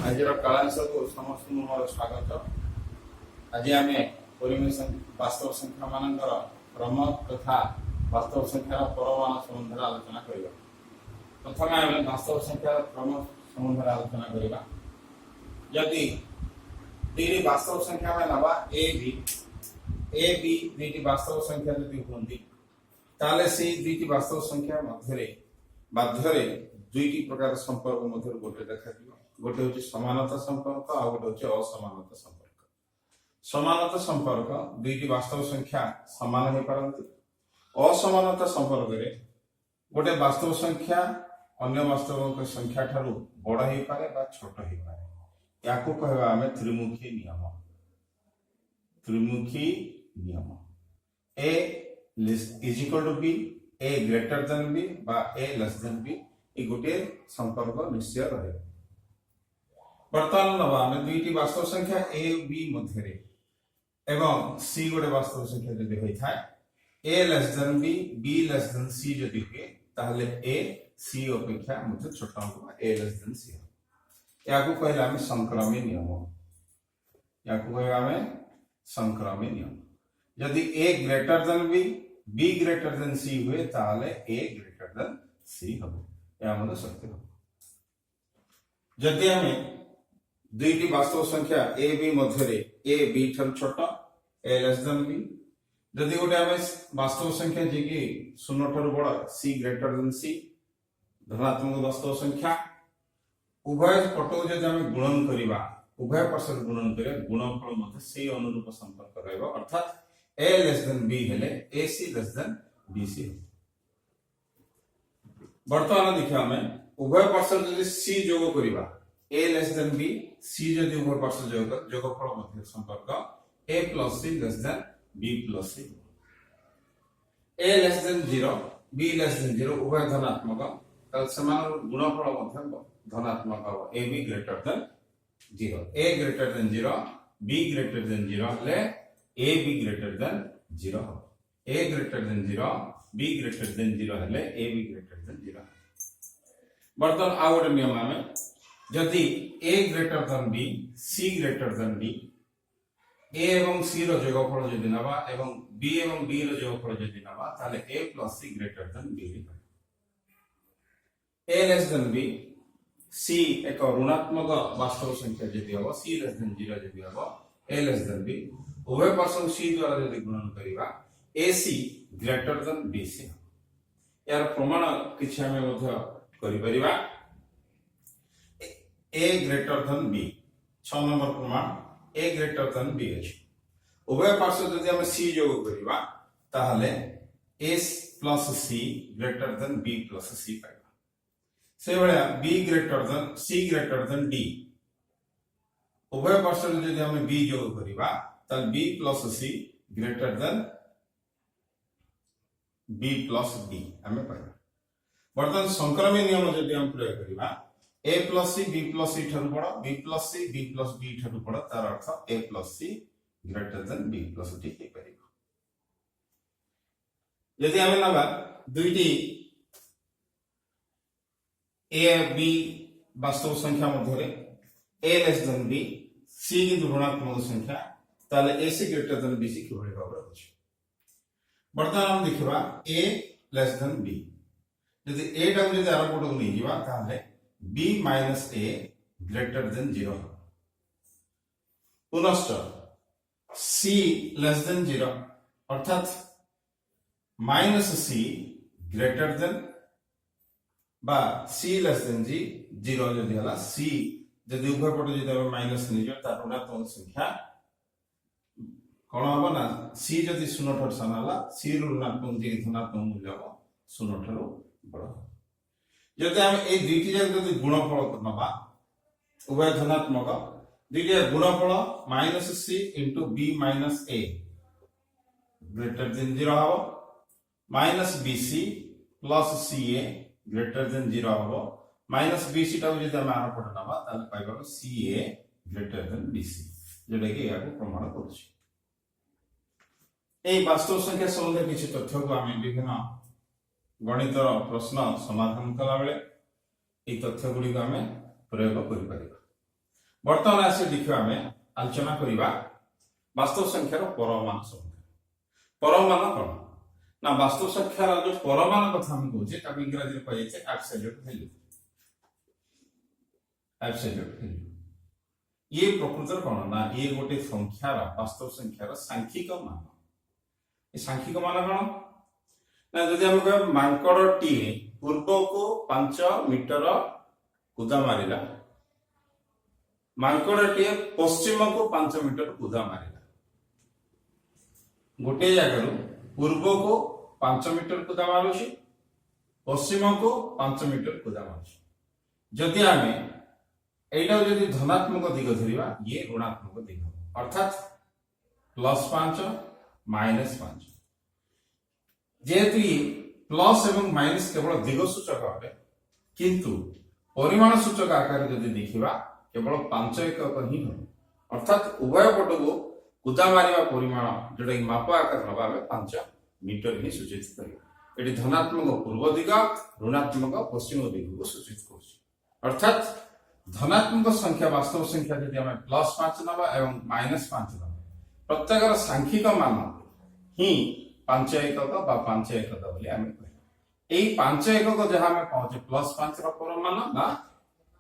आज कलांश को समस्त मोर स्वागत। आज आम वास्तव संख्या मान क्रम तथा वास्तव संख्यार परमाणु संबंध आलोचना करवा। प्रथम आम वास्तव संख्यार क्रम संबंध आलोचना करवा। यदि दुई वास्तव संख्या में नवा ए बी दुईटी वास्तव संख्या यदि होती ताले से दुईटी वास्तव संख्या मध्य दुईटी प्रकार संपर्क मध्य गोटे देखा गोटे हूँ समानता संपर्क आ गोटे हूँ असमानता संपर्क। समानता संपर्क दुईटी वास्तव संख्या समान हो पारती। असमानता संपर्क रे गोटे वास्तव संख्या अन्य वास्तव संख्या ठारू बड़ हो पारे बा छोट हो पारे। या कहवा आम त्रिमुखी नियम। त्रिमुखी नियम A is equal to B, A greater than B बा ए लेस देन बी, ये गोटे संपर्क निश्चय रहे। बर्तमान नवा आम दुईटी वास्तव संख्या ए बी मध्य एवं सी गोटे वास्तव संख्या जदि होता है A less than B less than C जदि हुए ताहले ए सी अपेक्षा मुझे छोटा होगा ए लेस देन सी। या कहले आम संक्रमी नियम। या कहले आम संक्रमी नियम। यदि A greater than B greater than C हुए ताहले ए ग्रेटर देन सी हम या मतलब सत्य हम। जदि आम दुईटी वास्तव संख्या A B Madhya A B ठार छोट ए लेस देन बी, जदि गोटे आम वास्तव संख्या जी कि शून्य ठार बड़ सी ग्रेटर देन सी धनात्मक वास्तव संख्या उभय पटक जब आम गुणन करवा उभय पार्श्व गुणन कर गुणफल मध्य से अनुरूप संपर्क रहा। अर्थात ए लेस देन बी हेले A C less than B C. बर्तमान देखिए आम उभय पार्श्व जब सी जोग करवा A less than B C जदि उभय पार्श्व जोगफल मध्य संपर्क A plus C less than B plus C. A less than 0 B less than 0 उभय धनात्मक गुणफल मध्य धनात्मक हम A B greater than 0। A greater than 0 B greater than 0 हेले ए बी ग्रेटर देन 0 हम। A greater than 0 B greater than 0 हेले A B greater than 0। बर्तमान आ गोटे नियम आम जदि A greater than B C greater than D A एवं C रो जोगफल जदि नबा एवं बी रो जोगफल जदि नबा ताले ए plus C greater than B लिखा। ए लेस देन बी सी एक ऋणात्मक वास्तव संख्या जदि हम सी लेस देन 0 जदि हम ए लेस देन बी उभय पार्श्व सी द्वारा जदि गुणन करिवा ए सी ग्रेटर देन बी सी। यार प्रमाण किछि हमें मध्य करि परिबा ए ग्रेटर देन बी 6 नंबर प्रमाण ए ग्रेटर देन बी अछि। उभय पार्श्व जदि हम सी जोग करिवा ताहले A plus C greater than B plus C पाइबा। से भलिया B greater than C greater than D उभय पार्श्व जदि हम बी जोग करिवा ताल B plus C greater than B plus D हमें पाइबा। बर्तमान संक्रमी नियम जदि हम प्रयोग करिवा ए प्लस सी ठारू बड़ बी प्लस डी ठारू बड़ तार अर्थ A plus C greater than B plus D हो पार। यदि आम नवा दुईटी ए बी वास्तव संख्या मध्य ए लेस देन बी सी किंतु ऋणात्मक संख्या ताले ए सी ग्रेटर देन बी सी किभଳି भाव अछि। बर्तमान हम देखिबा ए लेस देन बी यदि ए टा जदि आर पटक नै जिबा ताले b minus a greater than 0। पुनश्च c लेस देन 0 अर्थात माइनस c ग्रेटर देन बा c लेस देन 0 जदि हला c जदि उभय पट जदि माइनस निजो तार ऋणात्मक संख्या कोन हबो ना c जदि 0 ठार सान हला c ऋणात्मक जे धनात्मक मूल्य हबो 0 ठार बड़। जदि हम ए दुईटी जदि गुणफल नबा उभय धनात्मक दुईटी गुणफल माइनस सी इंटू बी माइनस ए ग्रेटर देन 0 हम minus B C plus C ए ग्रेटर देन 0 हम माइनस बी सी टाउ जदि हम आर पट नबा ताले पाइबा सी ए ग्रेटर देन बी सी जेटा कि याको प्रमाण करूछि। ए वास्तव संख्या संबंधी किछि तथ्य को हम विभिन्न गणितर प्रश्न समाधान कला बेले ये तथ्य गुड़ी आम प्रयोग कर। बर्तमान आसी देखिबा हमें आलोचना करिबा वास्तव संख्यार परमान संख्या। परमान कौन ना वास्तव संख्यार जो परमान कथा हम कहूचे ताको इंग्रजी में कहि छै एब्सोल्यूट वैल्यू। एब्सोल्यूट वैल्यू ये प्रकृतर कौन ना ये गोटे संख्यार वास्तव संख्यार सांख्यिक मान। ये सांख्यिक मान कौन ना जदि हम कह मांकड़टी पूर्व को 5 मीटर कूदा मारिला, मांकड़टी पश्चिम को 5 मीटर कूदा मारिला। गोटे जगह पूर्व को 5 मीटर कूदा मारुछि, पश्चिम को 5 मीटर कूदा मारुछि। जदि आमे एटा जदि धनात्मक दिग धरिबा ये ऋणात्मक दिग अर्थात +5 -5। जेहेतु ये प्लस एवं माइनस केवल दिग सूचक अटे किंतु परिमाण सूचक आकार जदि देखिबा केवल 5 एकक ही हो अर्थात उभय पट को कूदा मारिबा परिमाण जोटा माप आकार नबा 5 मीटर ही सूचित करिबा। एटी धनात्मक पूर्व दिग ऋणात्मक पश्चिम दिग को सूचित करछि। अर्थात धनात्मक संख्या वास्तव संख्या यदि हमें +5 नबा एवं -5 नबा प्रत्येक सांख्यिक मान ही 5 एकक बा 5 एकक बोली हमें कहि। एई 5 एकक जहां हमें पहुंचे +5 रो परमान बा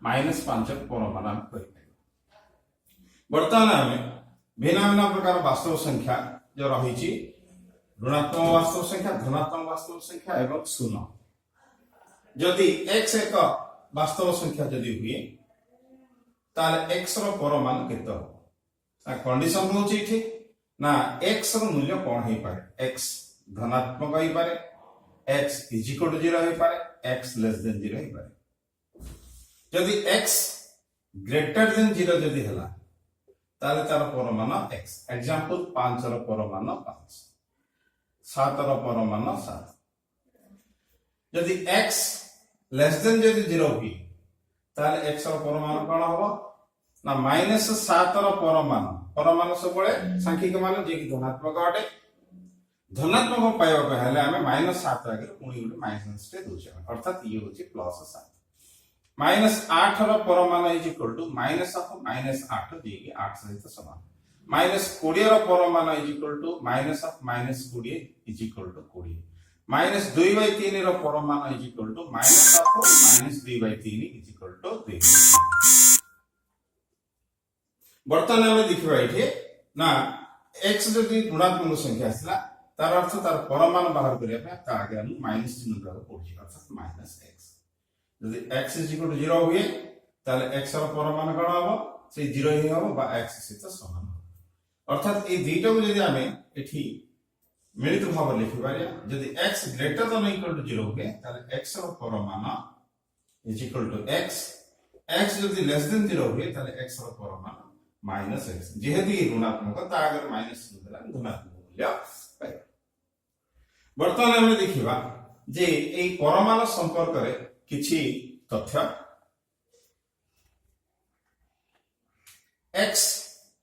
-5 रो परमान हम कहि। वर्तमान हमें भिन्न भिन्न प्रकार वास्तव संख्या जो रही छी ऋणात्मक वास्तव संख्या, धनात्मक वास्तव संख्या एवं शून्य। यदि x एक वास्तव संख्या यदि हुए ताले x रो परमान केते हो आ कंडीशन होची इठी ना x रो मूल्य कोन हे पारे। x धनात्मक हे पारे, x = 0 हे पारे, x <0 हे पारे। यदि x <0 यदि हला ताले तार परमान x। एग्जांपल 5 रो परमान 5, 7 रो परमान 7। यदि x <0 हुई ताले x रो परमान कोन होबो ना -7 रो परमान। परमान सब बळे सांख्यिक मान जे कि धनात्मक अटे। धनात्मक पाइबा को हेले हमें -7 आगे पुणी गोटे माइनस टे दोछ अर्थात ये होची +7। -8 रो परमान = -8 जे कि 8 सहित समान। -20 रो परमान = -20 -20। -2/3 रो परमान = -2/3 = 2। वर्तमान हमें देखिबा इठे ना x जदि ऋणात्मक संख्या आसला तार अर्थ तार परमान बाहर करिया पे ता आगे हम माइनस चिन्ह देबा पड़छि अर्थात -x। यदि x = 0 हुए ताले x रो परमान कोन होबो से 0 ही होबो बा x सहित समान होबो। अर्थात ए दुईटा को यदि हमें एठी मिलित भाव लिखिबा यदि x > 0 हुए ताले x रो परमान = x, x यदि <0 हुए ताले x रो परमान -x। जेहेतु ये ऋणात्मक ता अगर माइनस देला धनात्मक मूल्य पाए। वर्तमान हमें देखिबा जे एई परमान संपर्क रे किछि तथ्य। x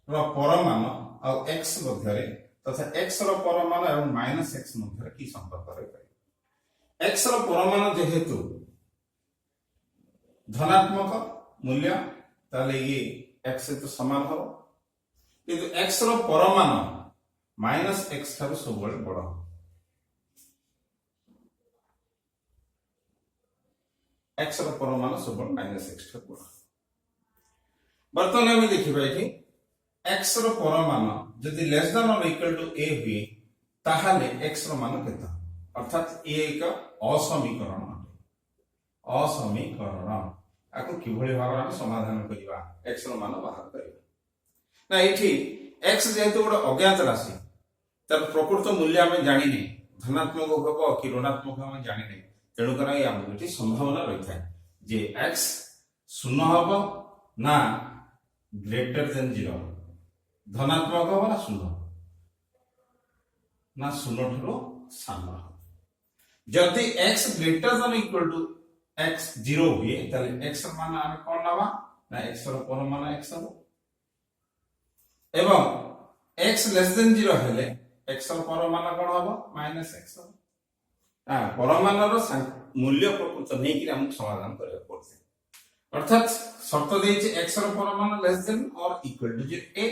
रो परमान और x मध्य रे तथा x रो परमान एवं -x मध्य रे की संपर्क रे पाए। x रो परमान जेहेतु धनात्मक मूल्य ताले ये x से तो समान हो किंतु x रो परमान -x थारु सब बळे बड़ हो। x रो परमान सब -x थारु बड़। वर्तमान हम देखिबा कि x रो परमान यदि < a हुए ताहाले x रो मान केता अर्थात a एक असमीकरण अटे। असमीकरण आको किभଳି भाବରେ हम समाधान करिबा x रो मान बाहर करिबा ना एठी x जेहेतु गोटे अज्ञात राशि तर प्रकृत मूल्य हम जानि नै धनात्मक होबो कि ऋणात्मक हम जानि नै तेणु करा हम एठी संभावना रही थाए जे x शून्य होबो ना <0 धनात्मक होबो ना शून्य ना शून्य ठरो सामा। जदि x > x 0 हुए ताले x मान हम कोन लबा ना x रो परमान x हो एवं x <0 हेले x रो परमान कोन होबो -x हो। परमान रो मूल्य प्रकृत नै कि हम समाधान करे पड़से। अर्थात शर्त देछि x रो परमाणु लेस देन और इक्वल टू a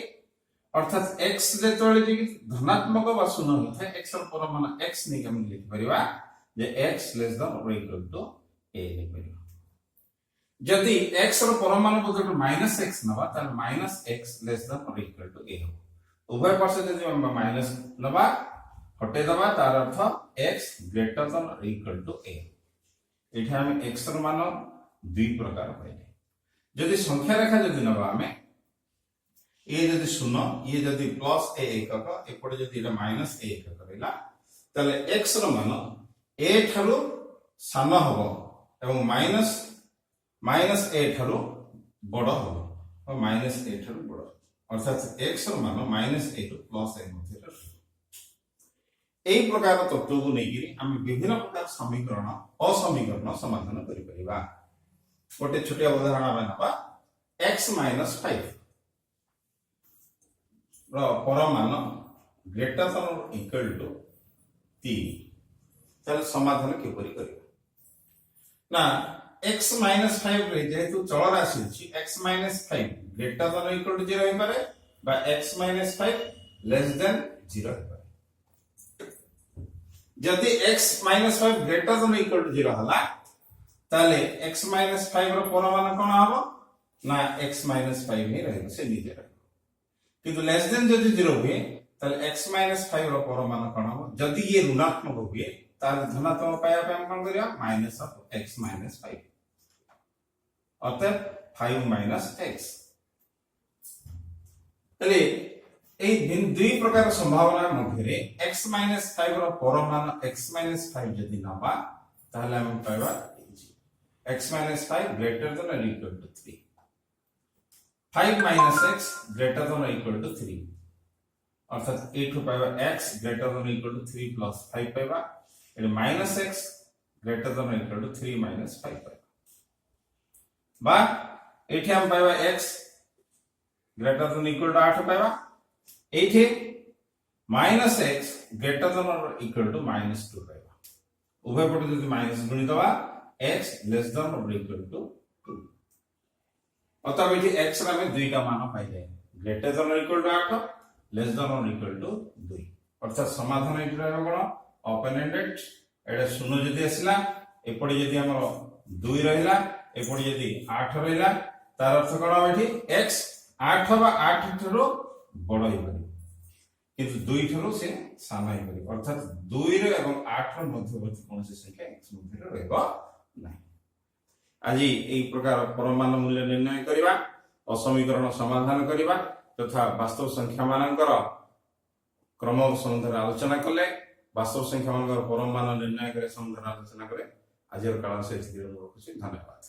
अर्थात x जेतोले जे धनात्मक बा शून्य होता है x रो परमाणु x नै हम लिख परिबा जे x लेस देन और इक्वल टू a लिख परिबा जदि x रो परमाणु बदल माइनस x नबा त माइनस x लेस देन और इक्वल टू a हो उभय पार्श्व जदि हम माइनस नबा हटे दबा तार अर्थ x ग्रेटर देन और इक्वल टू a एठी हम x रो मान दुई प्रकार पाइले जदि संख्या रेखा जदि नबा हमें ए जदि शून्य ये जदि प्लस a एकक एपटे जदि एटा माइनस a एकक रहला तले x रो मान a थारु सान हबो एवं माइनस a थारु बड़ हबो और माइनस a थारु बड़ अर्थात x रो मान minus a two plus a मध्ये एई प्रकार तत्व को नेगिरी हम विभिन्न प्रकार समीकरण असमीकरण समाधान करि परिबा गोटे छोटिया उदाहरण आमे नबा x - 5 रो परमाणु ग्रेटर देन और इक्वल टू 3 चल समाधान किपरि करिबा ना x - 5 रे जेतु चल राशि अछि x - 5 ग्रेटर देन और इक्वल टू 0 होई पारे बा x - 5 लेस देन 0 होई पारे जदि x - 5 ग्रेटर देन और इक्वल टू 0 हला ताले x - 5 रो परमाणु कोन हबो ना x - 5 ही रहबो से निजे रहबो किंतु लेस देन जदि 0 हुए ताले x - 5 रो परमाणु कोन हबो जदि ये ऋणात्मक हुए ताले धनात्मक पाया पे हम कोन करिया माइनस ऑफ x - 5 अतः 5 - x तले এই দুই প্রকার সম্ভাবনা মধ্যে x - 5 র পরমাণু x - 5 যদি নাবা তাহলে আমি পাইবা x - 5 greater than or equal to 3 5 minus x greater than or equal to 3 अर्थात एठु पाइबा x greater than or equal to 3 plus 5 पाइबा एटा minus x greater than or equal to 3 minus 5 पाइबा बा एठी हम पाइबा x greater than or equal to 8 पाइबा एठी minus x greater than or equal to minus 2 पाइबा उभय पटे जदि माइनस गुणित बा x less than or equal to 2 अतः बेटी x रा में 2 का मान पाइले ग्रेटर देन और इक्वल टू 8 लेस देन और इक्वल टू 2 अर्थात समाधान एठी रहबो कोन ओपन एंडेड एटा शून्य जदि आसिला एपडी जदि हमर 2 रहिला एपडी जदि 8 रहिला तार अर्थ कोन बेटी x 8 बा 8 ठरो बड़ होई पारे किंतु 2 ठरो से साना होई पारे अर्थात 2 रे एवं 8 र मध्यवर्ती कोनसे संख्या x मध्ये रहबो नहीं आज यही प्रकार परमाणु मूल्य निर्णय करिबा असमीकरण समाधान करिबा तथा वास्तव संख्या मानकर क्रम संबंध आलोचना कले वास्तव संख्या मानकर परमाणु निर्णय करे संबंध आलोचना करे आज काल से धन्यवाद।